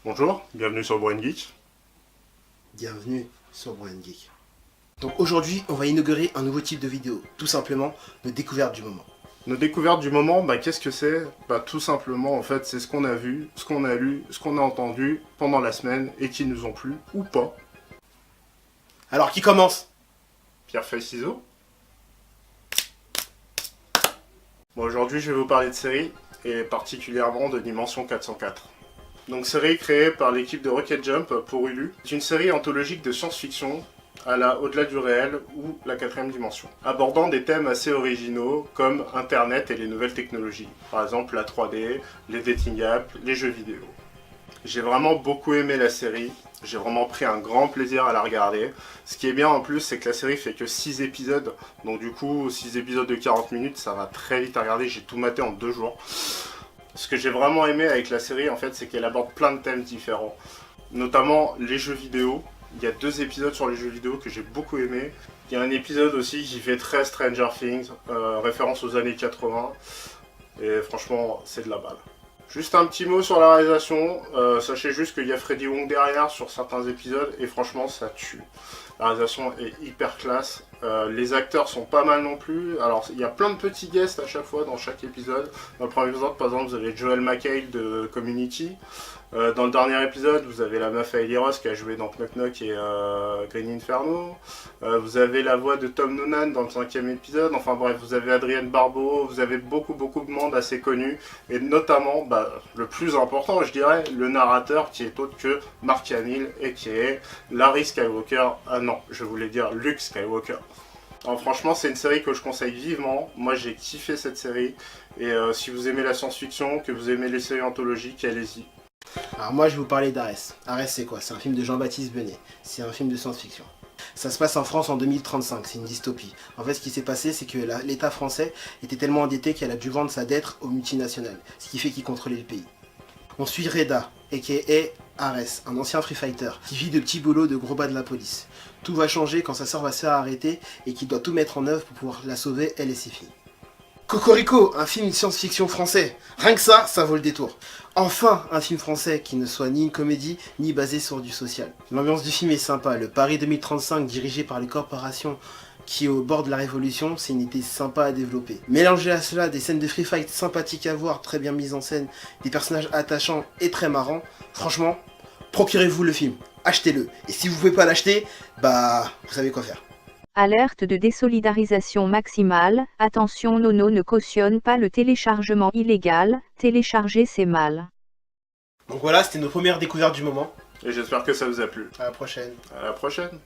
Bonjour, bienvenue sur Brain Geek. Bienvenue sur Brain Geek. Donc aujourd'hui, on va inaugurer un nouveau type de vidéo, tout simplement nos découvertes du moment. Nos découvertes du moment, qu'est-ce que c'est? Tout simplement, en fait, c'est ce qu'on a vu, ce qu'on a lu, ce qu'on a entendu pendant la semaine et qui nous ont plu ou pas. Alors, qui commence? Pierre, feuille, ciseaux. Bon, aujourd'hui, je vais vous parler de séries et particulièrement de Dimension 404. Donc, série créée par l'équipe de Rocket Jump pour Hulu. C'est une série anthologique de science-fiction à la au-delà du réel ou la quatrième dimension, abordant des thèmes assez originaux comme Internet et les nouvelles technologies, par exemple la 3D, les dating apps, les jeux vidéo. J'ai vraiment beaucoup aimé la série, j'ai vraiment pris un grand plaisir à la regarder. Ce qui est bien en plus, c'est que la série fait que 6 épisodes, donc du coup 6 épisodes de 40 minutes, ça va très vite à regarder, j'ai tout maté en 2 jours. Ce que j'ai vraiment aimé avec la série en fait, c'est qu'elle aborde plein de thèmes différents, notamment les jeux vidéo. Il y a 2 épisodes sur les jeux vidéo que j'ai beaucoup aimé. Il y a un épisode aussi qui fait très Stranger Things, référence aux années 80. Et franchement, c'est de la balle. Juste un petit mot sur la réalisation. Sachez juste qu'il y a Freddy Wong derrière sur certains épisodes. Et franchement, ça tue. La réalisation est hyper classe. Les acteurs sont pas mal non plus. Alors, il y a plein de petits guests à chaque fois dans chaque épisode. Dans le premier épisode, par exemple, vous avez Joel McHale de Community. Dans le dernier épisode, vous avez la meuf Hayley Ross qui a joué dans Knock Knock et Green Inferno. Vous avez la voix de Tom Noonan dans le 5e épisode. Enfin bref, vous avez Adrienne Barbeau. Vous avez beaucoup de monde assez connu. Et notamment, le plus important, je dirais, le narrateur qui est autre que Mark Hamill et qui est Larry Skywalker. Ah non, je voulais dire Luke Skywalker. Alors franchement, c'est une série que je conseille vivement. Moi, j'ai kiffé cette série. Et si vous aimez la science-fiction, que vous aimez les séries anthologiques, allez-y. Alors moi, je vais vous parler d'Arès. Arès, c'est quoi? C'est un film de Jean-Baptiste Benet. C'est un film de science-fiction. Ça se passe en France en 2035, c'est une dystopie. En fait, ce qui s'est passé, c'est que l'État français était tellement endetté qu'elle a dû vendre sa dette aux multinationales, ce qui fait qu'il contrôlait le pays. On suit Reda, a.k.a. Arès, un ancien free fighter, qui vit de petits boulots de gros bas de la police. Tout va changer quand sa sœur va se faire arrêter et qu'il doit tout mettre en œuvre pour pouvoir la sauver, elle et ses filles. Cocorico, un film de science-fiction français. Rien que ça vaut le détour. Enfin, un film français qui ne soit ni une comédie, ni basé sur du social. L'ambiance du film est sympa. Le Paris 2035, dirigé par les corporations qui est au bord de la révolution, c'est une idée sympa à développer. Mélanger à cela des scènes de free fight sympathiques à voir, très bien mises en scène, des personnages attachants et très marrants, franchement, procurez-vous le film. Achetez-le. Et si vous pouvez pas l'acheter, vous savez quoi faire. Alerte de désolidarisation maximale, attention Nono ne cautionne pas le téléchargement illégal, télécharger c'est mal. Donc voilà, c'était nos premières découvertes du moment. Et j'espère que ça vous a plu. À la prochaine. À la prochaine.